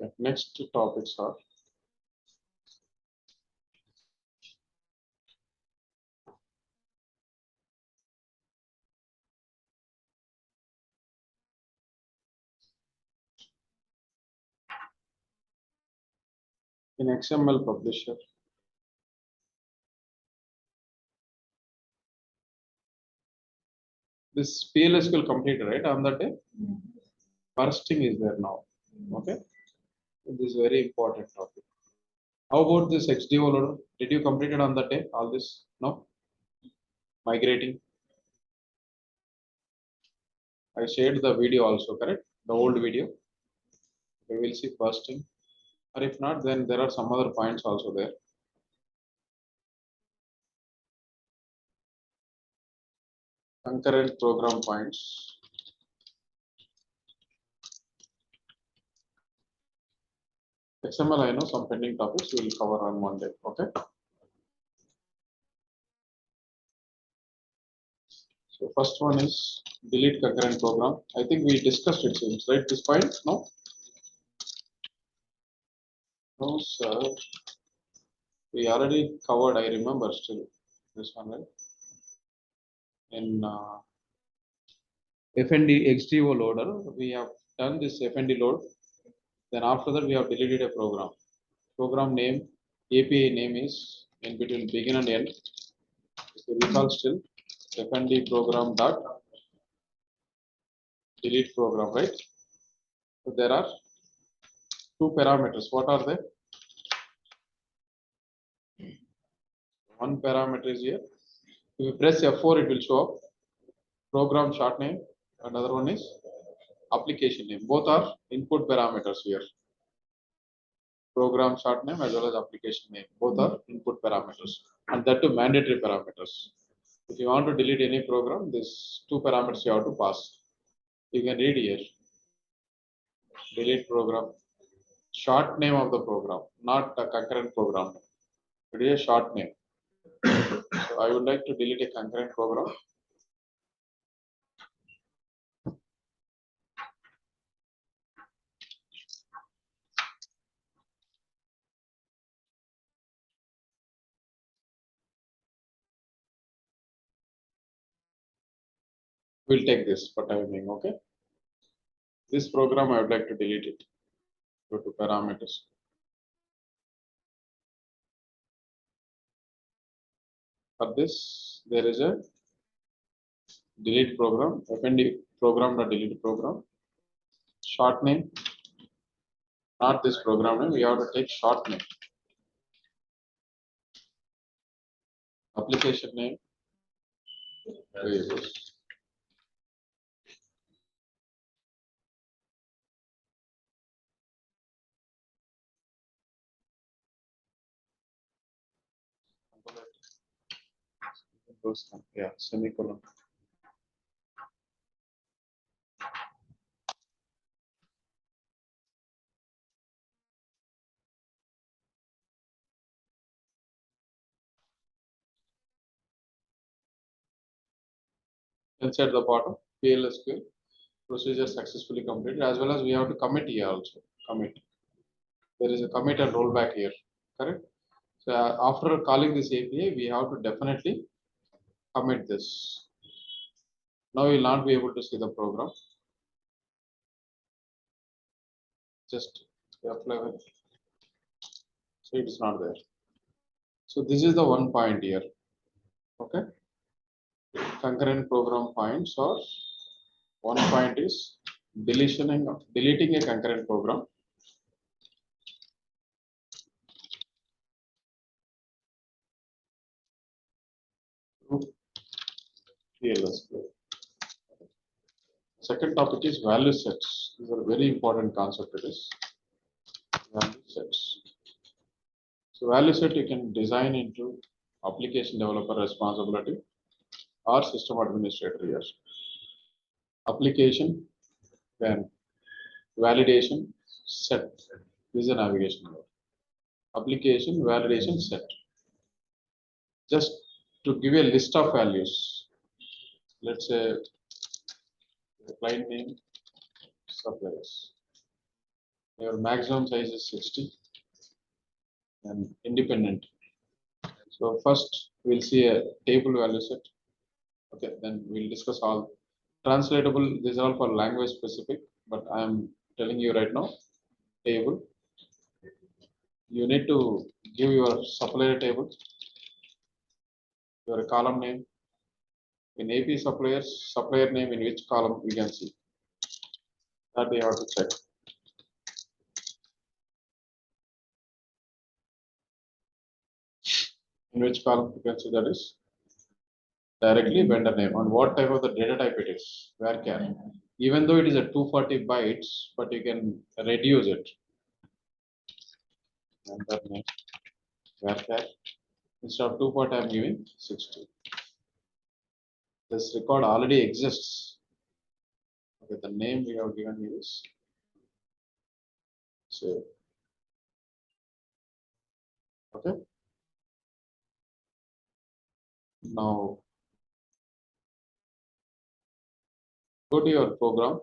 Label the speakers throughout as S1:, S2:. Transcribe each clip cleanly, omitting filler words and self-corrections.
S1: Okay, next topics are in XML publisher. This PLSQL completed, right? On that day, bursting is there now. Okay, this is very important topic. How about this XDO loader? Did you complete it on that day? All this? No? Migrating. I shared the video also, correct? The old video. We will see bursting. Or if not, then there are some other points also there. Concurrent program points. XML, I know some pending topics we will cover on Monday. Okay. So first one is delete concurrent program. I think we discussed it since, right? This point, no? No, sir. We already covered, I remember still this one, right? In FND XDO loader, we have done this FND load. Then after that, we have deleted a program. Program name, API name is in between begin and end. So recall still FND program dot delete program, right? So there are two parameters. What are they? One parameter is here. If you press F4, it will show up program short name. Another one is application name. Both are input parameters here. Program short name as well as application name. Both are input parameters, and that too mandatory parameters. If you want to delete any program, these two parameters you have to pass. You can read here. Delete program. Short name of the program, not the concurrent program. It is a short name. So I would like to delete a concurrent program. We'll take this for time being, okay? This program I would like to delete it. Go to parameters. For this, there is a delete program, FND program.delete program. Short name, not this program name, we have to take short name. Application name, variables. Yeah, semicolon. Inside the bottom, PLSQL procedure successfully completed, as well as we have to commit here also. Commit. There is a commit and rollback here, correct? So after calling this API, we have to definitely commit this. Now you will not be able to see the program. Just F11. So it is not there. So this is the one point here. Okay. Concurrent program points, or one point is deleting a concurrent program. PLSQL. Second topic is value sets. This is a very important concept. It is value sets. So value set you can design into application developer responsibility or system administrator here. Application, then validation set. This is a navigation mode. Application validation set. Just to give you a list of values. Let's say the client name, suppliers. Your maximum size is 60 and independent. So first we'll see a table value set. Okay, then we'll discuss all translatable. These are all for language specific, but I'm telling you right now, table. You need to give your supplier table, your column name. In AP suppliers, supplier name in which column we can see. That we have to check. In which column you can see that is directly vendor name and what type of the data type it is, varchar. Even though it is a 240 bytes, but you can reduce it. Vendor name, varchar. Instead of 240, I'm giving 60. This record already exists. Okay, the name we have given here is so. Okay. Now go to your program.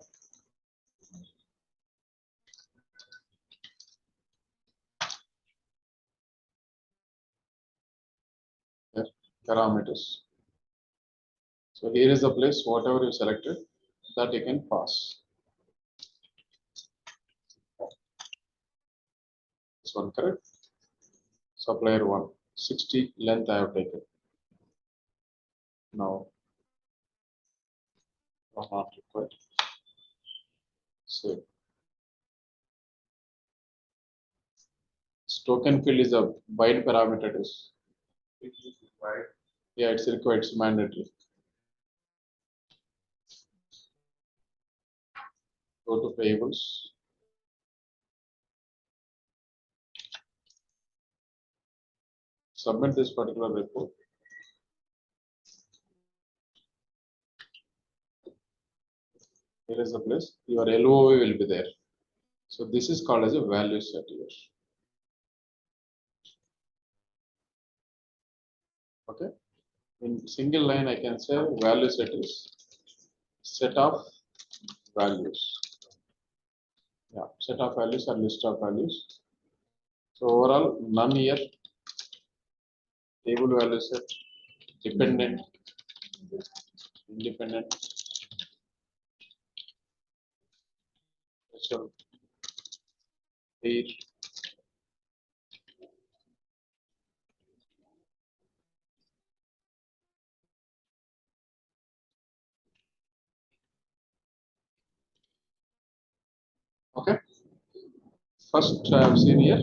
S1: Here, parameters. So here is the place, whatever you selected, that you can pass. This one correct. Supplier 1, 60 length I have taken. Now, not required. Save. Token field is a byte parameter. It is. Yeah, it's required. It's mandatory. Go to payables. Submit this particular report. Here is the place. Your LOA will be there. So this is called as a value set here. Okay. In single line, I can say value set is set of values. Yeah, set of values or list of values. So overall, none here. Table value set, dependent, independent, so here. Okay. First, I have seen here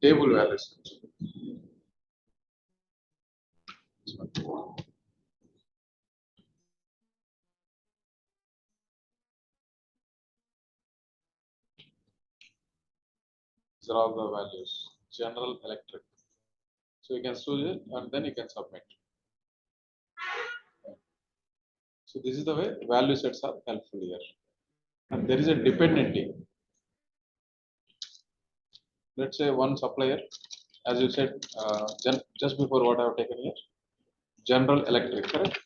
S1: table value set. These are all the values. General Electric. So you can choose it and then you can submit. So this is the way value sets are helpful here. And there is a dependency. Let's say one supplier, as you said, just before what I have taken here, General Electric, correct?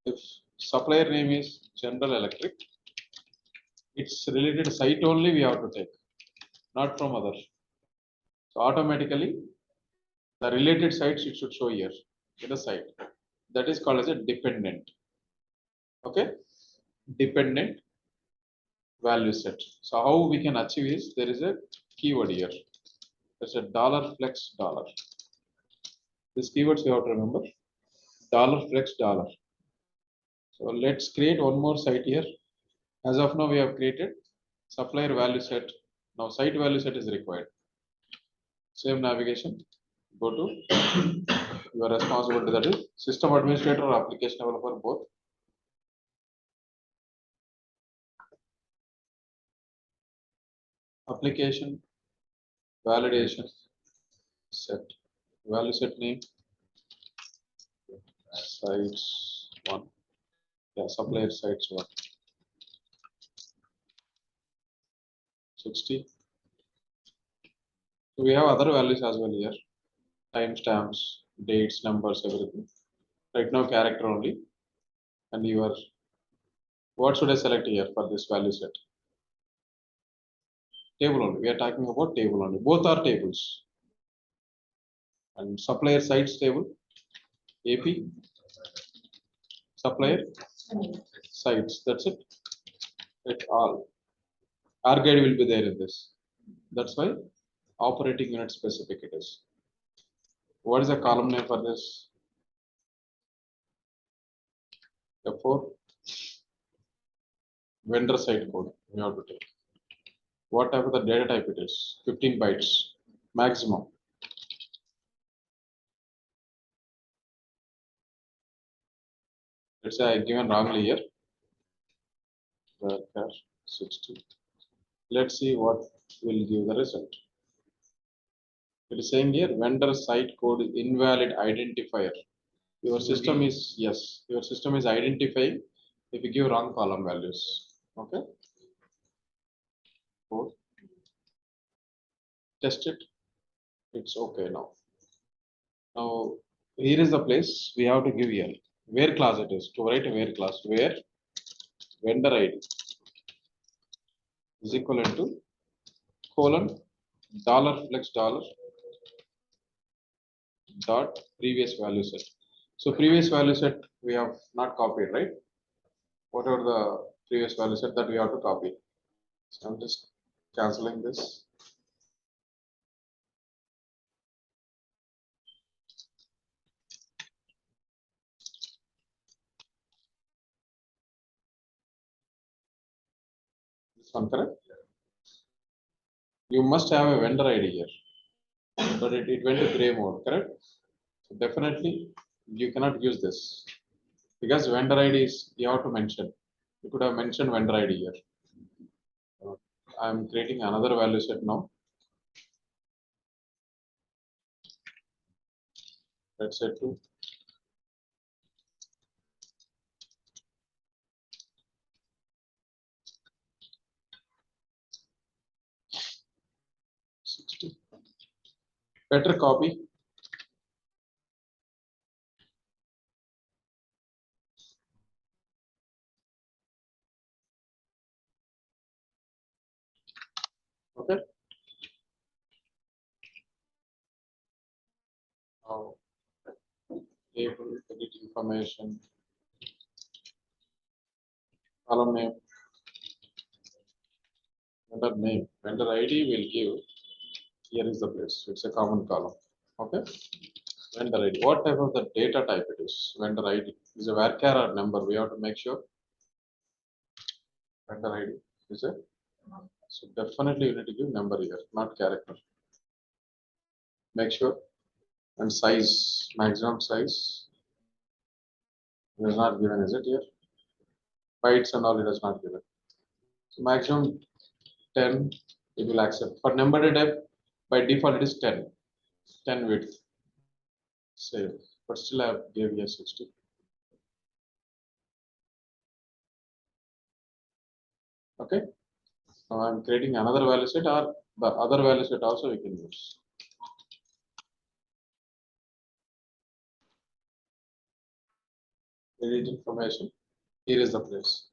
S1: If supplier name is General Electric, its related site only we have to take, not from others. So automatically, the related sites it should show here in the site. That is called as a dependent. Okay, dependent value set. So how we can achieve is there is a keyword here. There's a dollar flex dollar. These keywords you have to remember. Dollar flex dollar. So let's create one more site here. As of now, we have created supplier value set. Now site value set is required. Same navigation. Go to your responsibility, that is system administrator or application developer, both. Application validation set. Value set name sites 1. Yeah, supplier sites 1. 60. So we have other values as well here. Timestamps, dates, numbers, everything. Right now character only. And your what should I select here for this value set? Table only. We are talking about table only. Both are tables. And supplier sites table, AP, supplier sites. That's it. It all. R guide will be there in this. That's why operating unit specific it is. What is the column name for this? F4 vendor site code. We have to take. Whatever the data type it is, 15 bytes maximum. Let's say I given wrongly here. The cache 60. Let's see what will give the result. It is saying here vendor site code invalid identifier. Your system is, yes, your system is identifying if you give wrong column values. Okay. Code. Test it. It's okay now. Now here is the place we have to give here. Where class it is. To write a where class. Where vendor ID is equivalent to colon dollar flex dollar dot previous value set. So previous value set we have not copied, right? Whatever the previous value set that we have to copy. So I'm just canceling this. This one correct? You must have a vendor ID here, but it went to gray mode, correct? So definitely you cannot use this because vendor ID is you have to mention. You could have mentioned vendor ID here. I'm creating another value set now. Let's say to 60. Better copy. Okay. Now table edit information, column name, vendor name, vendor ID will give. Here is the place. It's a common column. Okay. Vendor ID. What type of the data type it is? Vendor ID is a varchar or number. We have to make sure. Vendor ID is a. So definitely you need to give number here, not character. Make sure. And size, maximum size. It is not given, is it here? Bytes and all it is not given. So maximum 10 it will accept. For number type, by default it is 10. 10 width. Save. But still I have gave here 60. Okay. Now I'm creating another value set or the other value set also we can use. Edit information. Here is the place.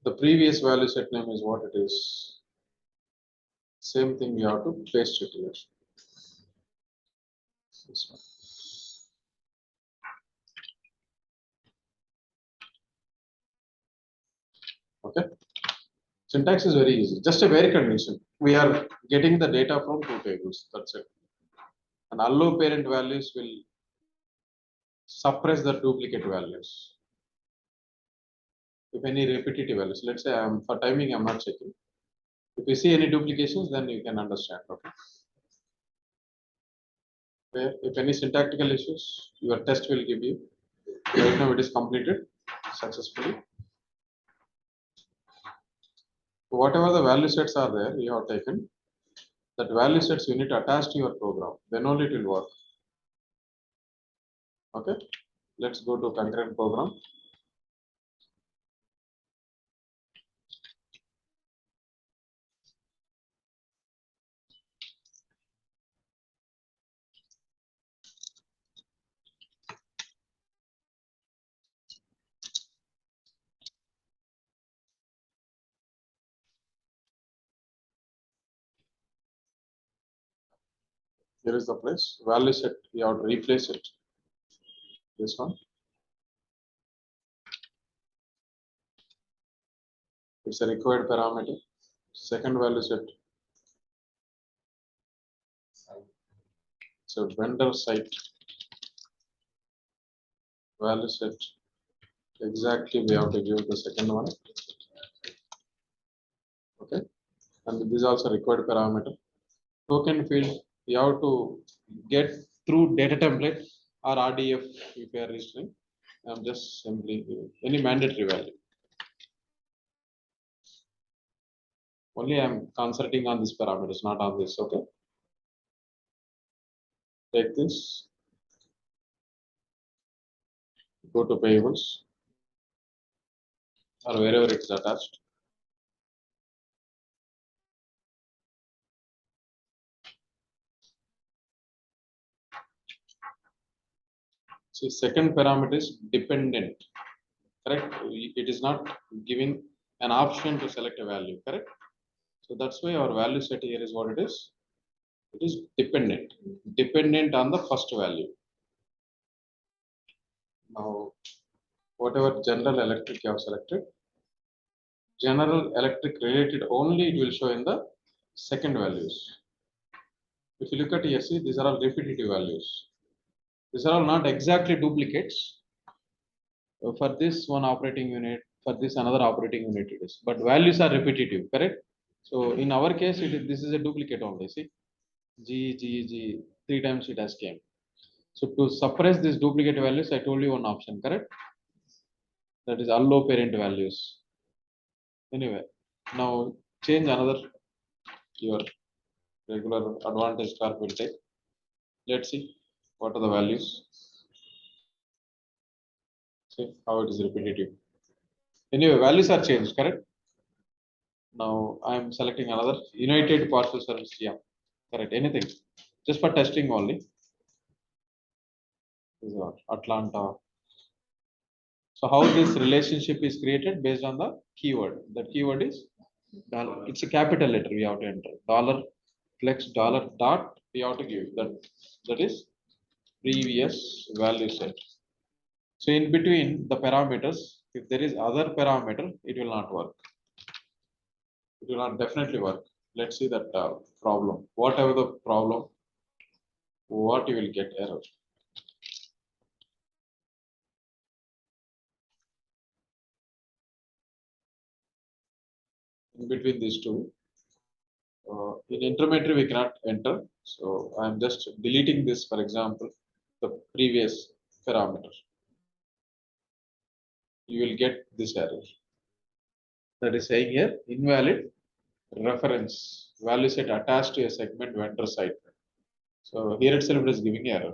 S1: The previous value set name is what it is. Same thing we have to paste it here. This one. Okay. Syntax is very easy. Just a very condition. We are getting the data from two tables. That's it. And allow parent values will suppress the duplicate values. If any repetitive values, let's say I'm for timing, I'm not checking. If you see any duplications, then you can understand. Okay. Where if any syntactical issues, your test will give you. Right now it is completed successfully. Whatever the value sets are there, you have taken. That value sets you need to attach to your program. Then only it will work. Okay. Let's go to concurrent program. here is the place. Value set, you have to replace it. This one. It's a required parameter. Second value set. So vendor site value set. Exactly, we have to give the second one. Okay, and this is also required parameter. Token field, you have to get through data template or RDF if you are registering. I'm just simply giving any mandatory value. Only I'm concentrating on these parameters, not on this. Okay. Take this. Go to payables or wherever it's attached. See, second parameter is dependent. Correct. It is not giving an option to select a value. Correct. So that's why our value set here is what it is. It is dependent on the first value. Now, whatever general electric you have selected, general electric related only it will show in the second values. If you look at here, see, these are all repetitive values. These are all not exactly duplicates. For this one operating unit, for this another operating unit it is, but values are repetitive, correct? So in our case, this is a duplicate only. See, G, 3 times it has came. So to suppress this duplicate values, I told you one option, correct? That is allow parent values. Anyway, now change another your regular advantage car will take. Let's see what are the values. See how it is repetitive. Anyway, values are changed, correct? Now I am selecting another United Parcel Service. Yeah, correct. Anything, just for testing only. This is Atlanta. So how this relationship is created based on the keyword. The keyword is dollar. It's a capital letter we have to enter. Dollar flex dollar dot we have to give that. That is previous value set. So in between the parameters, if there is other parameter, it will not work. It will not definitely work. Let's see that problem. Whatever the problem, what you will get error. In between these two, in intermediary we cannot enter. So I'm just deleting this, for example, the previous parameter. You will get this error. That is saying here invalid reference value set attached to a segment vendor site. So here itself it is giving error.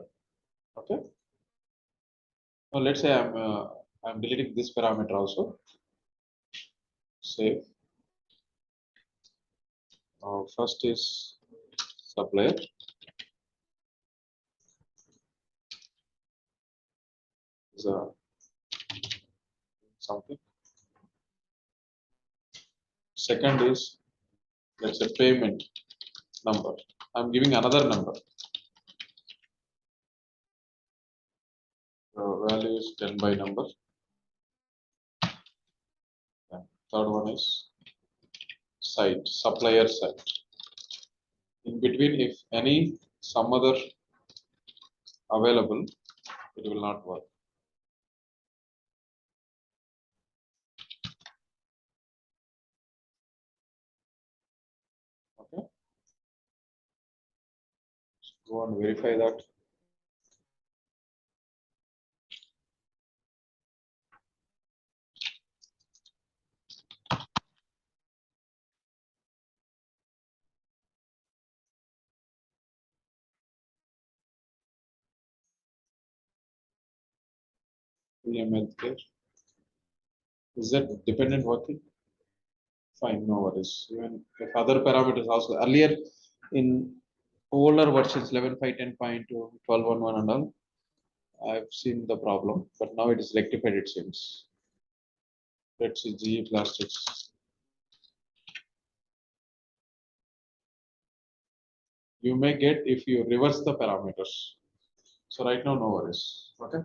S1: Okay. Now let's say I'm deleting this parameter also. Save. First is supplier. Is something. Second is let's say payment number. I'm giving another number. Value is 10 by number. And third one is site, supplier site. In between, if any some other available, it will not work. Okay. Go and verify that. Healthcare. Is that dependent working? Fine, no worries. Even if other parameters also earlier in older versions 11.5, 10.2, 12.1 and all, I've seen the problem, but now it is rectified, it seems. Let's see GE Plastics. you may get if you reverse the parameters. So right now, no worries. Okay.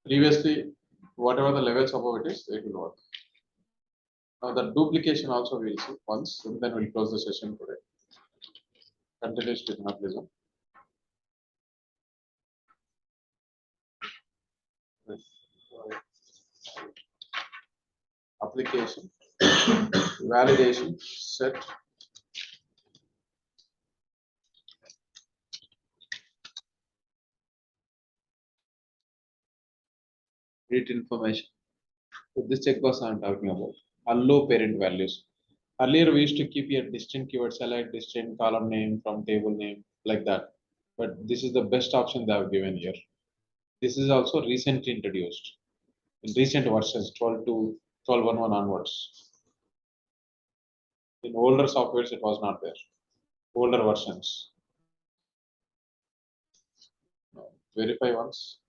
S1: Previously, whatever the levels above it is, it will work. Now the duplication also we'll see once, and then we'll close the session today. Continuous minimalism. Application, validation, set, read information. So this checkbox I'm talking about. Allow parent values. Earlier we used to keep a distinct keyword select, distinct column name from table name like that. But this is the best option they have given here. This is also recently introduced in recent versions 12 to 12.1.1 onwards. In older softwares it was not there. Older versions. Verify once.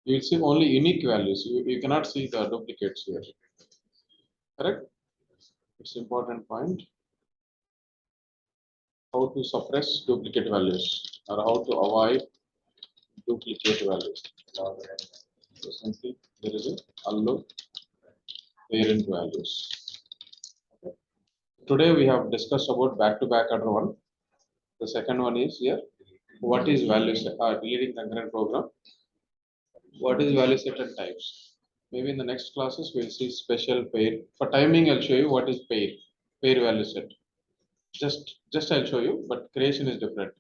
S1: You will see only unique values. You cannot see the duplicates here. Correct? It's important point. How to suppress duplicate values or how to avoid duplicate values. So simply there is a allow parent values. Okay. Today we have discussed about back-to-back order one. The second one is here. What is value set? Deleting concurrent program. What is value set and types? Maybe in the next classes we'll see special pair. For timing, I'll show you what is pair value set. Just I'll show you, but creation is different.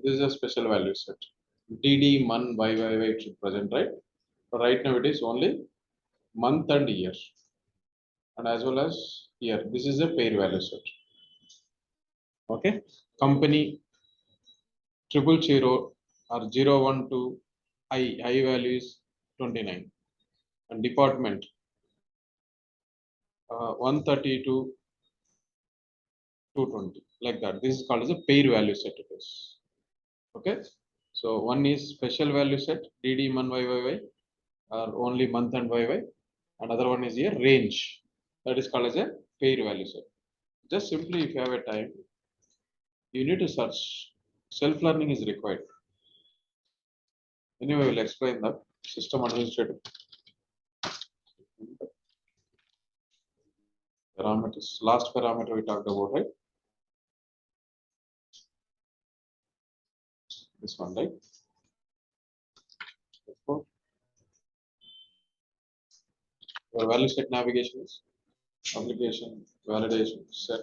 S1: This is a special value set. DD, month, YYY it should present, right? But right now it is only month and year. And as well as year. This is a pair value set. Okay. Company 000 or 012 I value is 29. And department 132 220 like that. This is called as a pair value set it is. Okay. So one is special value set DD month YYY or only month and YY. Another one is a range that is called as a pair value set. Just simply if you have a time, you need to search. Self-learning is required. Anyway, we'll explain that. System administrator. Parameters. Last parameter we talked about, right? This one, right? Your value set navigation is application, validation, set.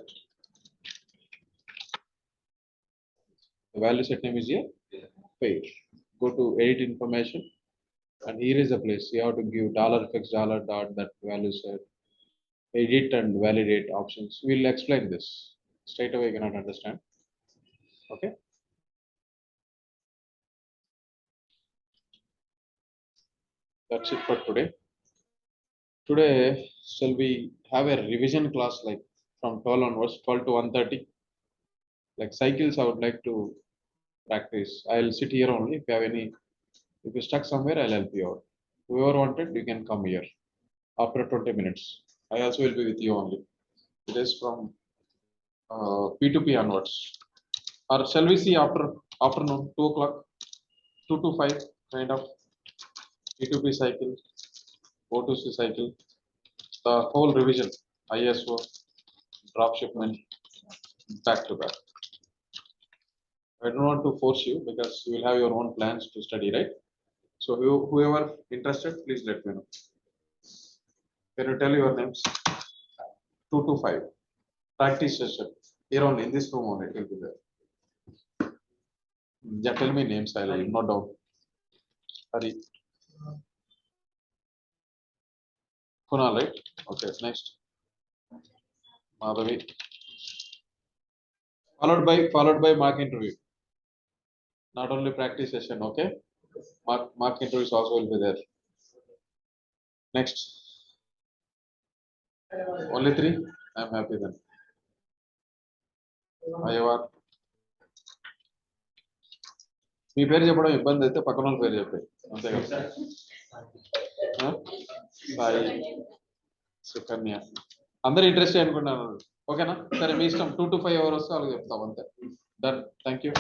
S1: The value set name is here. Page. Go to edit information, and here is the place. You have to give $fix $dot that value set, edit and validate options. We'll explain this. Straight away you cannot understand. Okay. That's it for today. Today, shall we have a revision class like from 12 onwards, 12 to 1:30? Like cycles, I would like to practice. I'll sit here only. If you have any, if you're stuck somewhere, I'll help you out. Whoever wanted, you can come here after 20 minutes. I also will be with you only. It is from P2P onwards. Or shall we see after afternoon, 2 o'clock, 2 to 5, kind of P2P cycle, O2C cycle, the whole revision, ISO, drop shipment, back to back. I don't want to force you because you will have your own plans to study, right? So whoever interested, please let me know. Can you tell your names? 2 to 5. Practice session. Here only in this room only it will be there. Yeah, tell me names, I'll note down. Hari. Kunal, right? Okay, next. Madhavi. Followed by mock interview. Not only practice session, okay? Mock interviews also will be there. Next. Only 3? I'm happy then. Ayavar. మీ పేరు చెప్పడం ఇబ్బంది అయితే పక్కన వాళ్ళ పేరు చెప్పాయి అంతే కదా సాయి సుకన్య అందరు ఇంట్రెస్ట్ అనుకున్నాను ఓకేనా సరే మీ ఇష్టం 2 to 5 hours వస్తే వాళ్ళకి చెప్తాం అంతే డన్ థ్యాంక్ యూ